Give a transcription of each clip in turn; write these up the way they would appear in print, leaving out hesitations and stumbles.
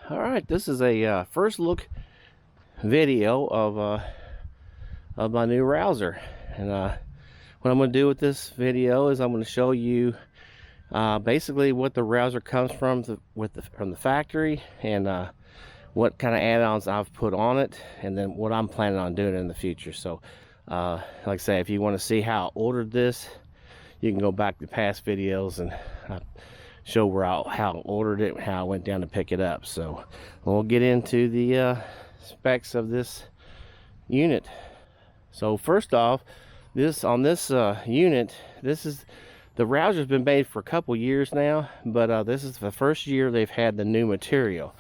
All right, this is a first look video of my new rouser, and what I'm going to do with this video is I'm going to show you basically what the rouser comes from from the factory, and what kind of add-ons I've put on it, and then what I'm planning on doing in the future. So like I say, if you want to see how I ordered this, you can go back to past videos and show how I ordered it, how I went down to pick it up. So we'll get into the specs of this unit. So first off, this unit, the rouser's been made for a couple years now, but this is the first year they've had the new material.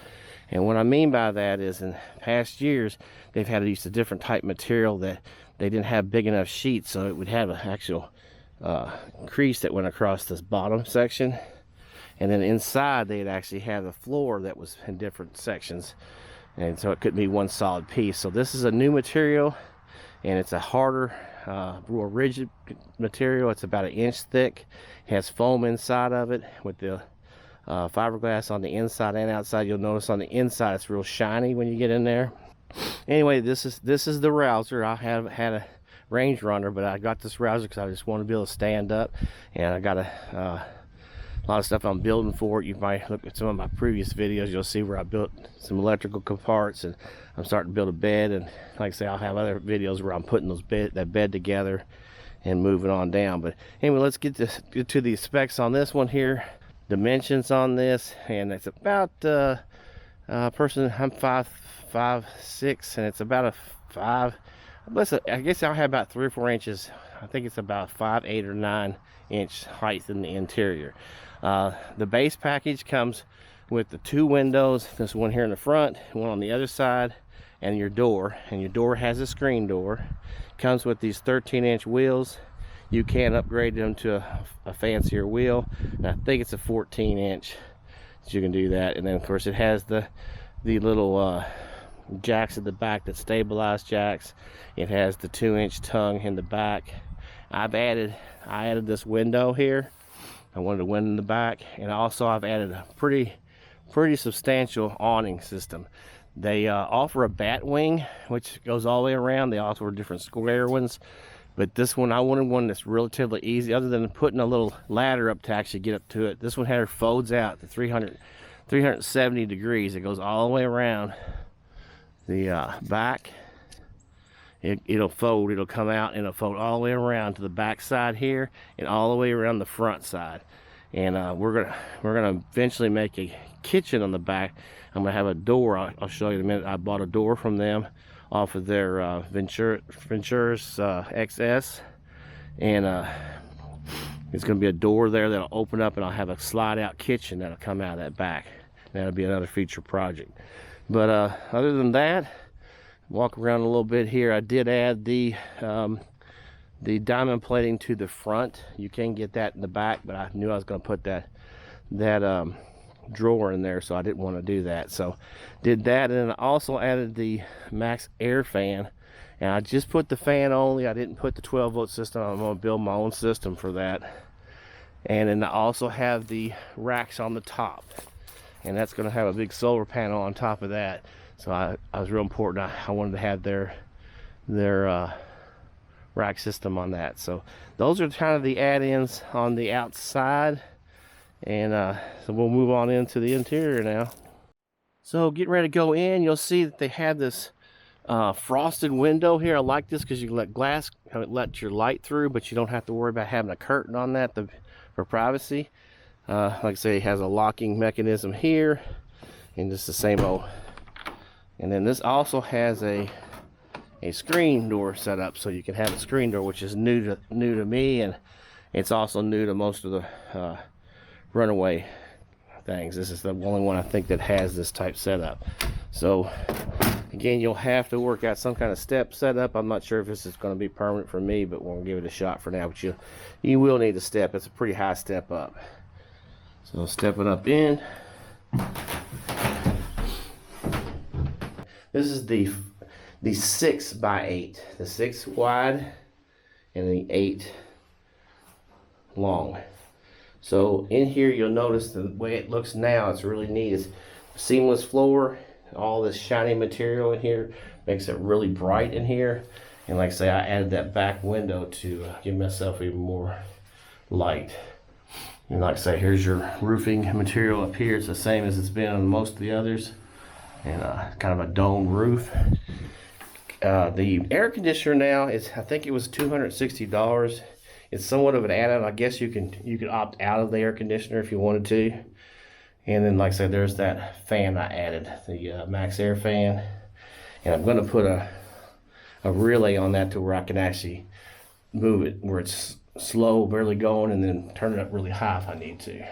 And what I mean by that is, in past years they've had to use a different type of material that they didn't have big enough sheets, so it would have an actual crease that went across this bottom section, and then inside they'd actually have a floor that was in different sections, and so it couldn't be one solid piece. So this is a new material, and it's a harder, more rigid material. It's about 1 inch thick. It has foam inside of it with the fiberglass on the inside and outside. You'll notice on the inside it's real shiny when you get in there. Anyway, this is the rouser. I have had a range runner, but I got this rouser because I just want to be able to stand up, and I got a lot of stuff I'm building for it. You might look at some of my previous videos, you'll see where I built some electrical parts, and I'm starting to build a bed, and like I say, I'll have other videos where I'm putting that bed together and moving on down. But anyway, let's get to the specs on this one here. Dimensions on this, and it's about I'm 5'6", and it's about a 5, I guess I'll have about 3 or 4 inches. I think it's about 5, 8 or 9 inch height in the interior. The base package comes with the 2 windows, this one here in the front, one on the other side, and your door. And your door has a screen door. Comes with these 13-inch wheels. You can upgrade them to a fancier wheel, and I think it's a 14-inch, so you can do that. And then of course it has the little jacks at the back, that stabilize jacks. It has the 2-inch tongue in the back. I added this window here. I wanted a window in the back, and also I've added a pretty substantial awning system. They offer a bat wing which goes all the way around. They offer different square ones, but this one, I wanted one that's relatively easy, other than putting a little ladder up to actually get up to it. This one here folds out to 370 degrees. It goes all the way around the back. It'll fold, it'll come out, and it'll fold all the way around to the back side here, and all the way around the front side. And we're gonna eventually make a kitchen on the back. I'm gonna have a door. I'll show you in a minute. I bought a door from them off of their Venturis XS, and it's gonna be a door there that'll open up, and I'll have a slide out kitchen that'll come out of that back. That'll be another future project. But other than that, walk around a little bit here. I did add the diamond plating to the front. You can get that in the back, but I knew I was going to put that drawer in there, so I didn't want to do that. So did that, and then I also added the max air fan, and I just put the fan only. I didn't put the 12-volt system. I'm going to build my own system for that. And then I also have the racks on the top, and that's going to have a big solar panel on top of that. So I was real important. I wanted to have their rack system on that. So those are kind of the add-ins on the outside, and so we'll move on into the interior now. So getting ready to go in, you'll see that they have this frosted window here. I like this because you can let your light through, but you don't have to worry about having a curtain on that for privacy. Like I say, it has a locking mechanism here, and just the same old. And then this also has a screen door set up, so you can have a screen door, which is new to me, and it's also new to most of the Runaway things. This is the only one I think that has this type setup. So again, you'll have to work out some kind of step setup. I'm not sure if this is going to be permanent for me, but we'll give it a shot for now. But you will need a step. It's a pretty high step up. So stepping up in. This is the 6x8, the 6 wide and the 8 long. So in here, you'll notice the way it looks now, it's really neat. Is seamless floor. All this shiny material in here makes it really bright in here. And like I say, I added that back window to give myself even more light. And like I say, here's your roofing material up here. It's the same as it's been on most of the others. And kind of a dome roof. The air conditioner now is, I think it was $260. It's somewhat of an add-on. I guess you could opt out of the air conditioner if you wanted to. And then like I said, there's that fan I added, the Max Air fan. And I'm going to put a relay on that to where I can actually move it where it's slow, barely going, and then turn it up really high if I need to.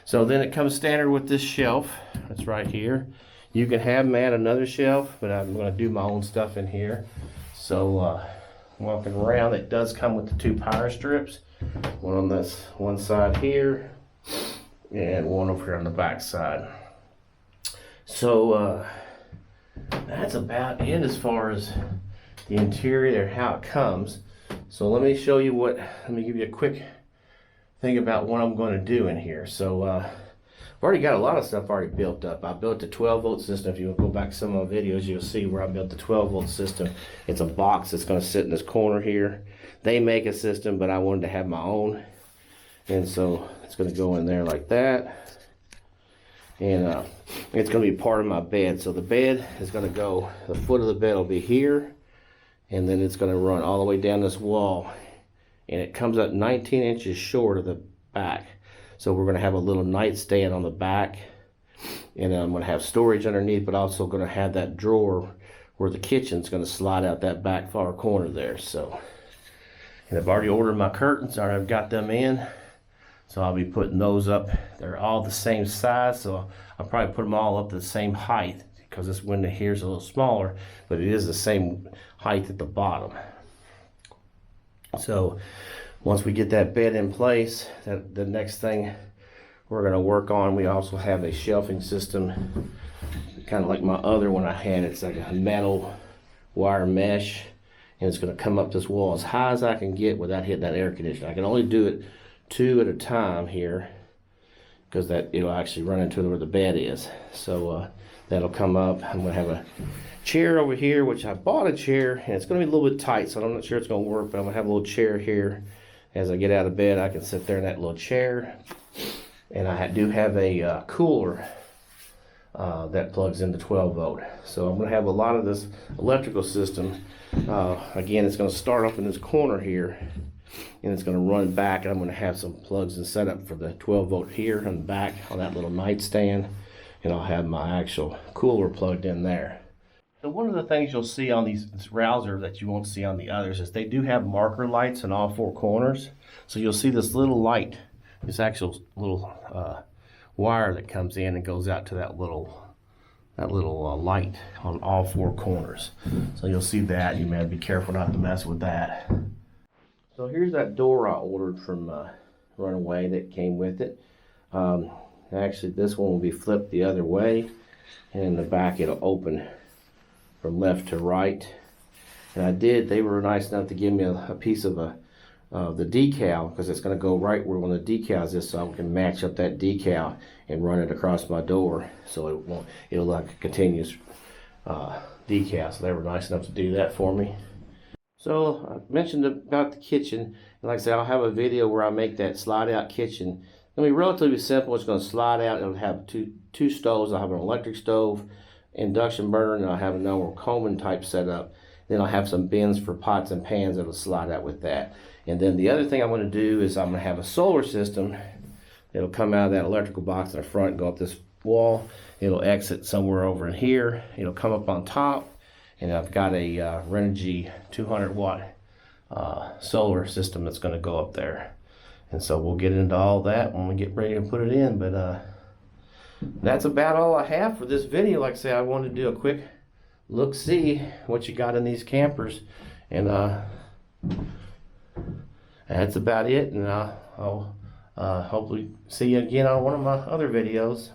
So then it comes standard with this shelf that's right here. You can have them add another shelf, but I'm going to do my own stuff in here. So walking around, it does come with the 2 power strips, one on this one side here and one over here on the back side. So that's about it as far as the interior and how it comes. So let me show you let me give you a quick thing about what I'm going to do in here. So I've already got a lot of stuff already built up. I built a 12-volt system. If you go back to some of my videos, you'll see where I built the 12-volt system. It's a box that's going to sit in this corner here. They make a system, but I wanted to have my own. And so it's going to go in there like that. And it's going to be part of my bed. So the bed is going to go, the foot of the bed will be here. And then it's going to run all the way down this wall. And it comes up 19 inches short of the back. So we're going to have a little nightstand on the back. And I'm going to have storage underneath, but also going to have that drawer where the kitchen's going to slide out that back far corner there. So, and I've already ordered my curtains, or I've got them in. So I'll be putting those up. They're all the same size, so I'll probably put them all up to the same height, because this window here is a little smaller, but it is the same height at the bottom. So once we get that bed in place, the next thing we're going to work on, we also have a shelving system, kind of like my other one I had. It's like a metal wire mesh, and it's going to come up this wall as high as I can get without hitting that air conditioner. I can only do it 2 at a time here, because that it'll actually run into where the bed is. So that'll come up. I'm going to have a chair over here, which I bought a chair, and it's going to be a little bit tight, so I'm not sure it's going to work, but I'm going to have a little chair here. As I get out of bed, I can sit there in that little chair. And I do have a cooler that plugs into 12 volt. So I'm going to have a lot of this electrical system. Again, it's going to start up in this corner here, and it's going to run back, and I'm going to have some plugs and setup for the 12 volt here on the back on that little nightstand, and I'll have my actual cooler plugged in there. So one of the things you'll see on this Rouser that you won't see on the others is they do have marker lights in all 4 corners. So you'll see this little light, this actual little wire that comes in and goes out to that little light on all 4 corners. So you'll see that. You may have to be careful not to mess with that. So here's that door I ordered from Runaway that came with it. Actually, this one will be flipped the other way, and in the back it'll open from left to right. And they were nice enough to give me a piece of the decal, because it's going to go right where one of the decals is, so I can match up that decal and run it across my door, so it'll like a continuous decal. So they were nice enough to do that for me. So I mentioned about the kitchen, and like I said, I'll have a video where I make that slide out kitchen. It'll be relatively simple. It's going to slide out. It'll have two stoves. I'll have an electric stove, induction burner, and I'll have a normal Coleman type setup. Then I'll have some bins for pots and pans that'll slide out with that. And then the other thing I'm going to do is I'm going to have a solar system. It'll come out of that electrical box in the front and go up this wall. It'll exit somewhere over in here. It'll come up on top. And I've got a Renogy 200 watt solar system that's going to go up there. And so we'll get into all that when we get ready to put it in. But that's about all I have for this video. Like I say, I wanted to do a quick look, see what you got in these campers. And that's about it. And I'll hopefully see you again on one of my other videos.